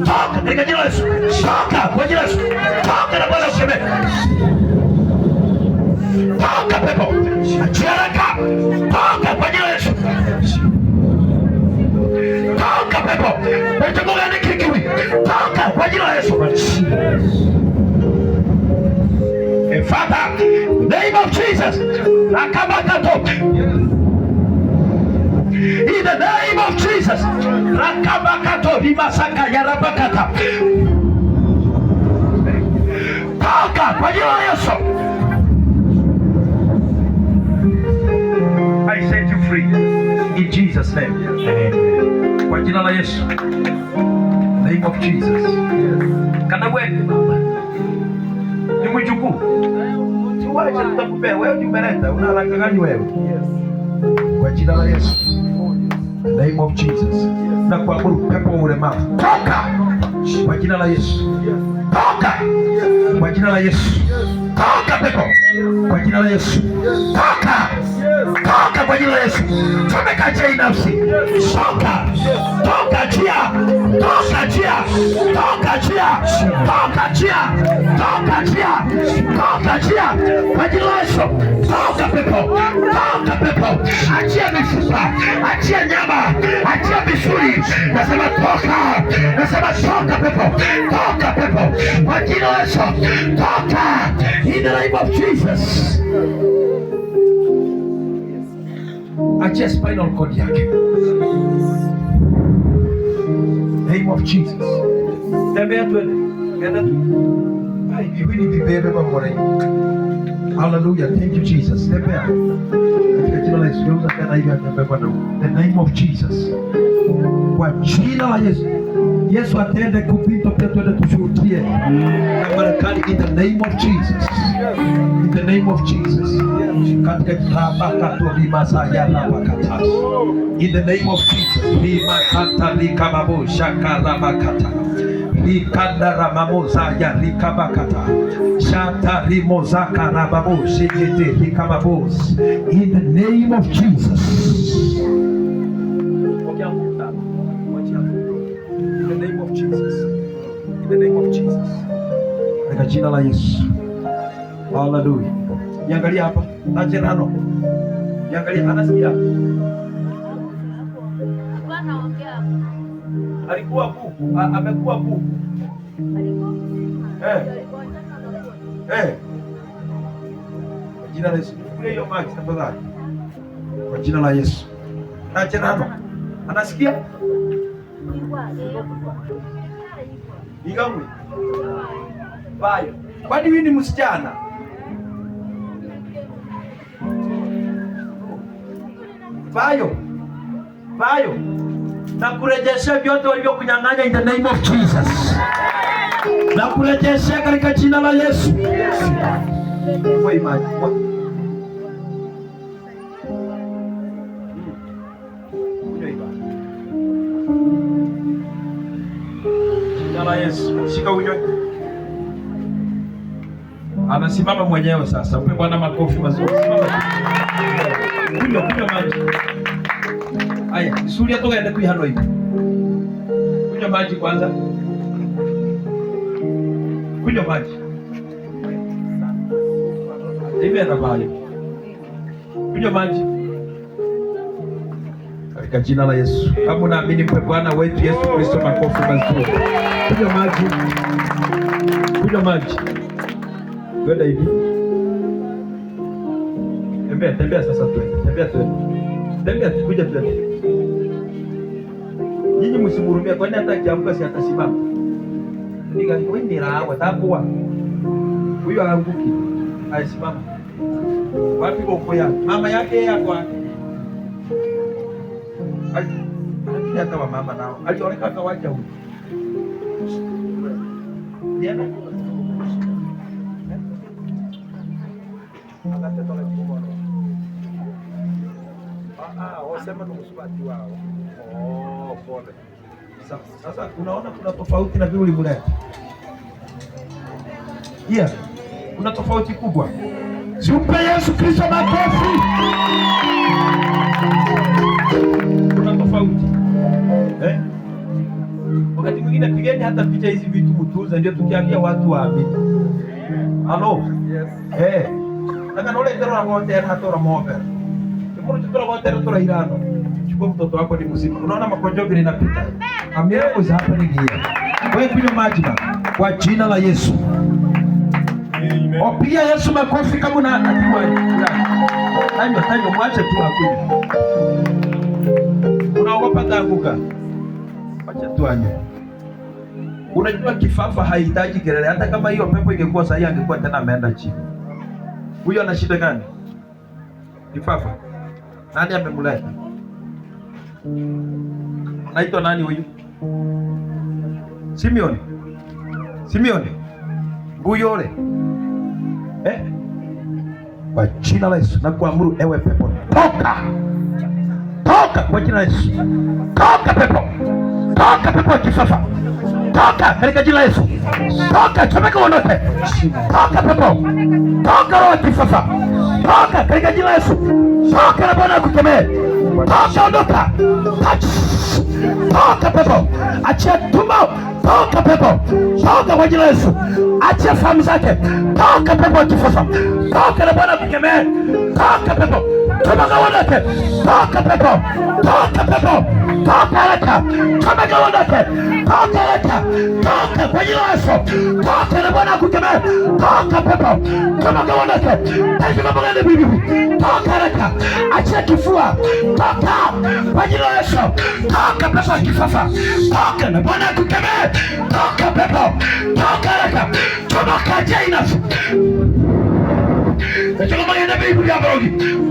Toka katika jina la Yesu. Toka kwa jina la Yesu. Toka na Bwana ukemee. Toka pepo. Achia raka. Toka kwa jina la Yesu. Toka pepo. Pepo gani kikiwi. Toka kwa jina la Yesu. Father, name of Jesus. Rakabakato. In the name of Jesus. Rakabakato limasaka yarabakata. Toka kwa jina la Yesu. I set you free in Jesus name. Amen. Kwa jina la Yesu. Name of Jesus. Kana wewe ni mjukuu. Tuache tutakupea wewe ni umeleta una haraka gani wewe? Kwa jina la Yesu. Name of Jesus. Na kuamuru pepo ulemavu. Toka. Kwa jina la Yesu. Toka. Kwa jina la Yesu. Toka pepo. Kwa jina la Yesu. Toka. Toka kwa jina la Yesu. Chomeka achia hii nafsi. Toka. Toka achia. Toka achia. Toka achia. Toka achia. Toka achia. Toka achia. Kwa jina la Yesu. Toka pepo. Toka pepo. Achia mifupa. Achia nyama. Achia misuli. Nasema toka. Nasema toka pepo. Toka pepo. Kwa jina la Yesu. Toka. In the name of Jesus. Achia spinal cord yake. Name of Jesus. Tembea twende. Kenda tu. Ai, hivi ni bibebe baba. Hallelujah. Thank you Jesus. Tembea. Katika jina la Yesu geuza tena hivi atembea Bwana. The name of Jesus. Kwa jina la Yesu. Yesu atende kupita pia twende tushuhudie. Na Marekani in the name of Jesus. In the name of Jesus. Katika tabaka to limasaya na bakata. In the name of Jesus. Limakata likababo shakara bakata. Likandara mamoza ya likabakata. Shanta limozaka rababo shekete likababos. In the name of Jesus. In the name of Jesus. In the name of Jesus. Katika jina la Yesu. Hallelujah. Niangalia hapa. Najerano. Niangalia anasikia. Alikuwa buku. Amekuwa buku. Kwa jina la Yesu. Kule hiyo maji tafadhali. Kwa jina la Yesu. Najerano. Anasikia? Igamwe. Bayo. Kwani wewe ni msichana? Bayo. Bayo. Na kurejesha vyote walivyokunyang'anya in the name of Jesus. Na kurejesha katika jina la Yesu. Wewe imani. Jina Yesu. Shika unywe. Anasimama mwenyewe sasa. Upe Bwana makofi mazuri. Simama. Kunywa maji. Aya, sulia toka ende kuihano hivi. Kunywa maji kwanza. Kunywa maji. Hivi anabaye. Kunywa maji. Katika jina la Yesu. Kama unaamini kwa Bwana wetu Yesu Kristo makofi mazuri. Kunywa maji. Kunywa maji. Kwenda hivi. Tembea sasa twende. Tembea kuja twende. Nyinyi msimhurumia kwani hata akiamka si atasimama. Ndiga wewe ni raha takuwa. Huyo aanguki. Aisimama. Wapi boko yake? Mama yake yako. Hata wa mama nao. Alionekana kawaida huyo. Nienda. Wasema ni msubati wao. Pole. Sasa unaona kuna tofauti na vile ulimleta. Yeah. Kuna tofauti kubwa. Simpe Yesu Kristo makofi. Kuna tofauti. Wakati mwingine pigeni hata picha hizi vitu mtuza ndio tukiambia watu waamini. Halo? Yes. Nataka nole tero ngote hatora mobe. Kimo tutoro ngote hatora irano. Chukua mtoto wako ni mzima. Unaona magonjwa vile inapita. Amira is happening here. Wewe kunywa maji kwa jina la Yesu. Amen. Opia Yesu makofi kama unajua. Tanyo mwache tu akunywe. Unaogopa taanguka. Acha tu anywe. Unajua kifafa haihitaji kelele. Hata kama hiyo pepo ingekuwa sahihi angekuwa tena ameenda chini. Huyo ana shida gani? Kifafa. Nani amemleta? Naitwa nani huyu? Simeoni. Nguyole. Kwa jina la Yesu na kuamuru ewe pepo. Toka kwa jina la Yesu. Toka pepo. Toka pepo kifafa. Toka katika jina la Yesu. Toka chomeka uondoke. Toka pepo. Toka roho kifafa. toka katika jina la Yesu. Toka na Bwana akukemee. Toka, ondoka. Toka pepo, achia tumbo. Toka pepo, toka kwa jina la Yesu. Achia fahamu zake. Toka pepo wa kifafa. Toka na Bwana akukemee. Toka pepo, toka kaondoke. Toka pepo, toka pepo, toka haraka. Toka kaondoke. Toka haraka. Toka kwa jina la Yesu. Toka na Bwana akukemee. Toka pepo, toka kaondoke. Tazama bwana bibi. Toka haraka. Achia kifua. Toka kwa jina la Yesu. Toka pepo wa kifafa. Toka na Bwana akukemee. Toka pepo. Toka haraka. Toka jainafu.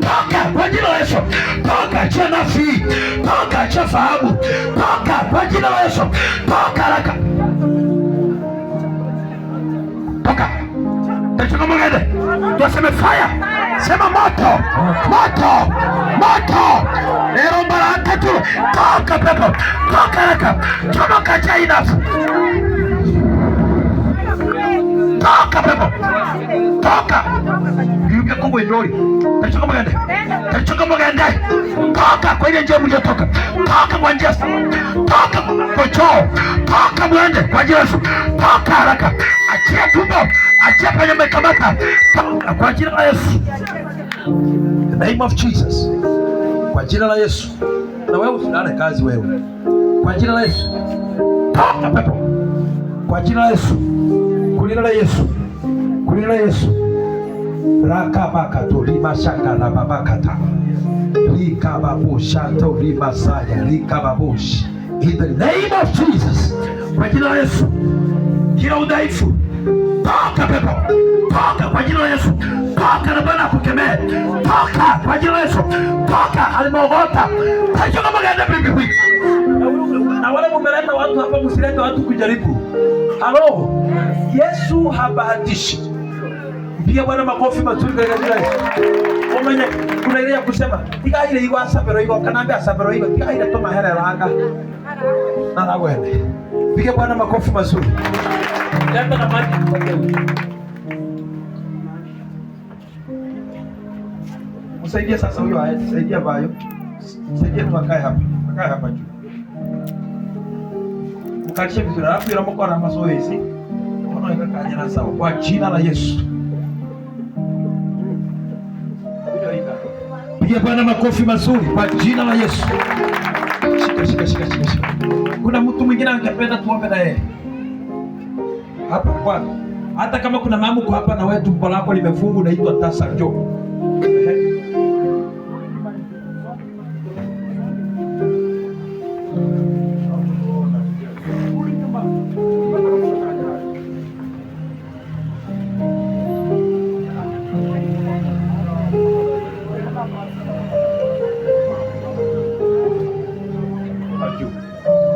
Toka kwa jina la Yesu. Toka achia nafsi. Toka achia fahamu. Toka kwa jina la Yesu. Toka haraka. Toka. Toka mwende. Tuseme fire. Sema moto. Moto. Moto. Leo baraka tu. Toka pepo. Toka haraka. Toka jainafu. Toka pepo. Toka. Yuke Kongo indori. Tachoka magende. Tachoka magende. Toka kwa ile njia mliotoka. Toka kwa njia. Toka kwa choo. Toka mwende kwa jina la Yesu. Toka haraka. Achia tumbo. Achia penye umekamata. Toka kwa jina la Yesu. In the name of Jesus. Kwa jina la Yesu. Na wewe usilale kazi wewe. Kwa jina la Yesu. Toka pepo. Kwa jina la Yesu. Kulina la Yesu. Kulina la Yesu. Rakabakato limashaka la babakata. Likababoshato limasaya likababoshi. In the name of Jesus. Kwa jina la Yesu. Kila udhaifu. Toka pepo. Toka kwa jina la Yesu. Toka na Bwana akukemee. Toka kwa jina la Yesu. Toka alimogota. Tachoka maganda bibi. Na wale mumeleta watu hapa, msilete watu kujaribu. Halo. Yesu habahatishi. Pia Bwana makofi mazuri katika jina la Yesu. Omenya kuna ile ya kusema tika ile iwa sabero iwa kanambia sabero iwa tika ile toma hela ranga. Na la wewe. Pia Bwana makofi mazuri. Leta na maji kwa leo. Msaidie sasa huyo aende, saidia bayo. Saidia tu akae hapa. Akae hapa juu. Mkalishe vizuri, alafu yule mko na mazoezi. Unaona ikakanyana sawa kwa jina la Yesu. Piga Bwana makofi mazuri kwa jina la Yesu. Shika. Kuna mtu mwingine angependa tuombe na yeye hapa kwa. Hata kama kuna mama uko hapa na wewe tumbo lako limefungwa, unaitwa tasa, njoo.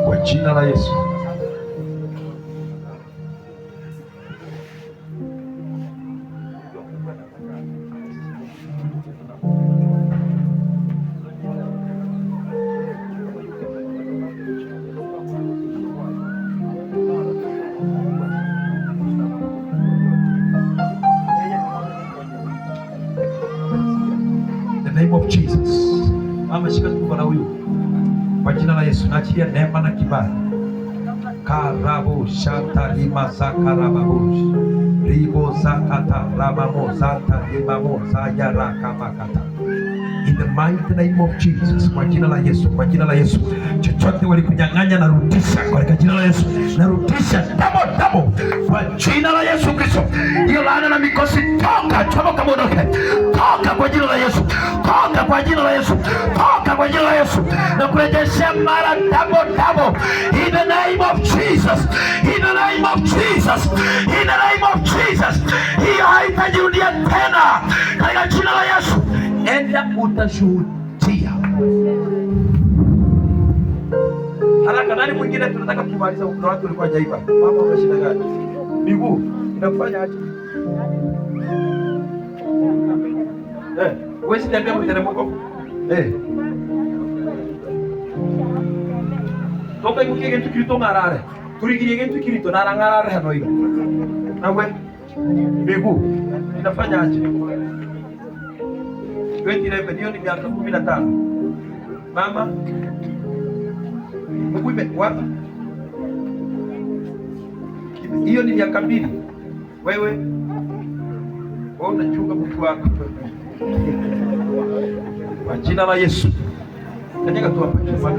Kwa jina la Yesu. In the name of Jesus. Mama, shika tumbo la huyu. Kwa jina la Yesu, nachia neema na kibali. Karabo shanta lima zakarababush. Ribo zakata ramamo zata limamo zayara kamakata. In the mighty name of Jesus, kwa jina la Yesu, kwa jina la Yesu. Chochote walikunyang'anya narudisha kwa jina la Yesu. Narudisha double kwa jina la Yesu Kristo. Hiyo laana na mikosi toka, chomoka mondoke. Toka kwa jina la Yesu. Toka kwa jina la Yesu. Toka kwa jina la Yesu. Na kurejeshea mara double. In the name of Jesus. In the name of Jesus. In the name of Jesus. Hiyo haitajirudia tena katika jina la Yesu. Enda utashuhudia. Haraka, nani mwingine tunataka kumaliza? Kuna watu walikuwa hajaiba. Mama, una shida gani? Miguu inakufanya aje? Wewe si tembea mteremko. Toka yuki gentu kirito ngarare. Turigiri gentu kirito narangarare hano hiyo. Na wewe miguu inafanya aje? 2011 hiyo ni miaka 15. Mama mkuibe wapi? Hiyo ni miaka 2. Wewe unachunga mtu wako kwa jina la Yesu. Kanyaga tu hapa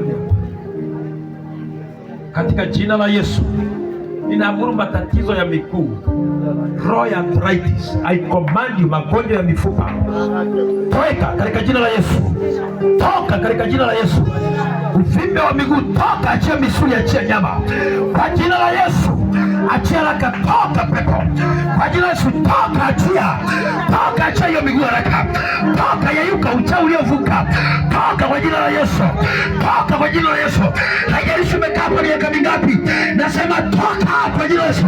katika jina la Yesu. Ninaamuru matatizo ya miguu, royal arthritis, I command you, magonjwa ya mifupa, toka katika jina la Yesu. Toka katika jina la Yesu. Uvimbe wa miguu toka, achia misuli, achia nyama kwa jina la Yesu. Achia haraka, toka pepo kwa jina la Yesu. Toka, achia, toka, achia hiyo miguu haraka. Toka, yeyuka, uchawi uliovuka, toka kwa jina la Yesu. Toka kwa jina la Yesu. Haijalishi umekaa kwa miaka mingapi, nasema toka kwa jina la Yesu.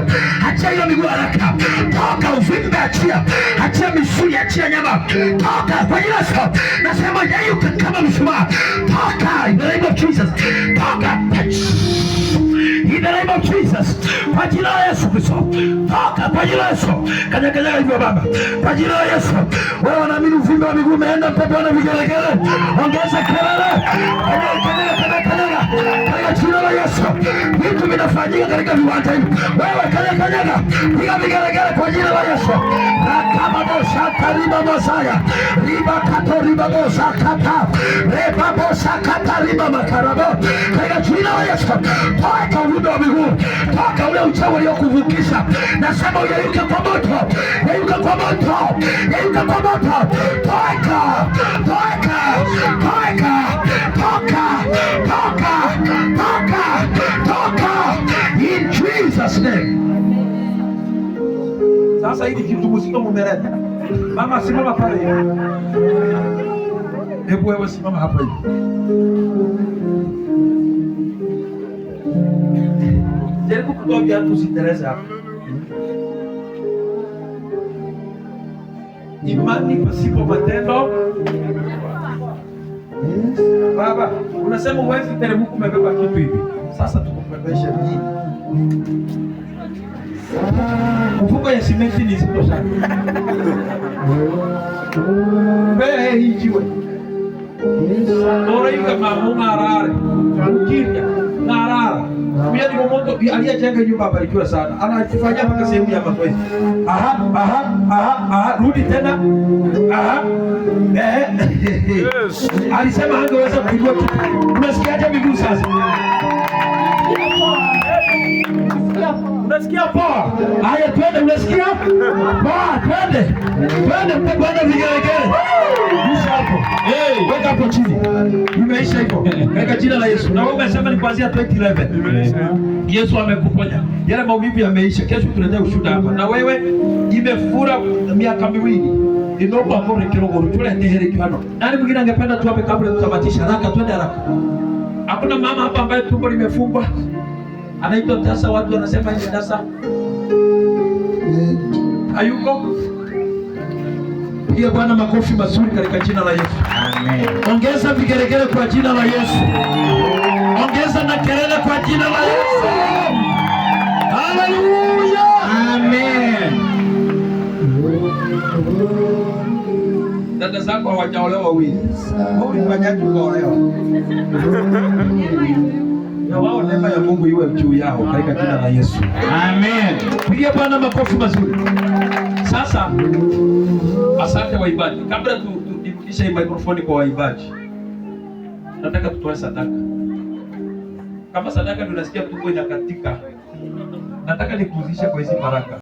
Achia hiyo miguu haraka. Toka uvimbe, achia, achia misuli, achia nyama. Toka kwa jina la Yesu. Nasema yeyuka kama mshumaa. Toka in the name of Jesus. Toka in the name of Jesus. Kwa jina la Yesu Kristo. Toka kwa jina la Yesu. Kanyaga hivyo baba. Kwa jina la Yesu. Wewe unaamini uvimbe wa miguu umeenda pepo na vigelegele. Ongeza kelele. Kanyaga. Katika jina la Yesu. Vitu vinafanyika katika viwanja hivi. Wewe kanyaga. Piga vigelegele kwa jina la Yesu. Rakaba bosa kariba bosaya. Riba kato riba bosa kata. Reba bosa kata riba makarabo. Katika jina la Yesu. Toka uvimbe wa miguu. Toka ule uchawi uliokuvukisha. Nasema uyeyuke kwa moto. Yeyuka kwa moto. Yeyuka kwa moto. Toka. Toka. Toka. Toka. Toka. Toka. Toka. In Jesus name. Sasa hili kitu mzito mumeleta. Mama simama pale. Hebu wewe simama hapa hivi. Jaribu kutoa viatu usitereze hapa. Imani pasipo matendo. Baba, unasema huwezi teremka umebeba kitu hivi. Sasa tukubebeshe nini? Mfuko ya simenti ni nzito sana. Wewe hii jiwe. Ora yuka mama arare. Ukiria na arara. Mimi ni moto aliyejenga nyumba abarikiwa sana. Anafanya mpaka sehemu ya mazoezi. Rudi tena. Yes. Alisema hangeweza kuinua kitu. Unasikiaje miguu sasa? Unasikia poa? Haya twende, unasikia? Poa, twende. Twende mpaka vigelegele. Rusha hapo. Weka hapo chini. Imeisha hivyo. Katika jina la Yesu. Na wewe umesema ni kuanzia 2011. Yesu amekuponya. Yale maumivu yameisha. Kesho tunaenda ushuhuda hapa. Na wewe imefura miaka 2. Inopo amore kirogo tule ndehere kiano. Nani mwingine angependa tuape kabla tutamatisha haraka, twende haraka. Hakuna mama hapa ambaye tumbo limefungwa. Anaitwa tasa, watu wanasema ni tasa. Hayuko? Piga Bwana makofi mazuri katika jina la Yesu. Amen. Ongeza vigelegele kwa jina la Yesu. Ongeza na kelele kwa jina la Yesu. Haleluya. Amen. Dada zako hawajaolewa wawili. Wewe ufanyaje kuolewa? Na wao neema ya Mungu iwe juu yao katika jina la Yesu. Amen. Pigia Bwana makofi mazuri. Sasa asante waimbaji. Kabla turudishe hii microphone kwa waimbaji, nataka tutoe sadaka. Kama sadaka tunasikia tumbo inakatika, nataka nikuzishe kwa hizi baraka.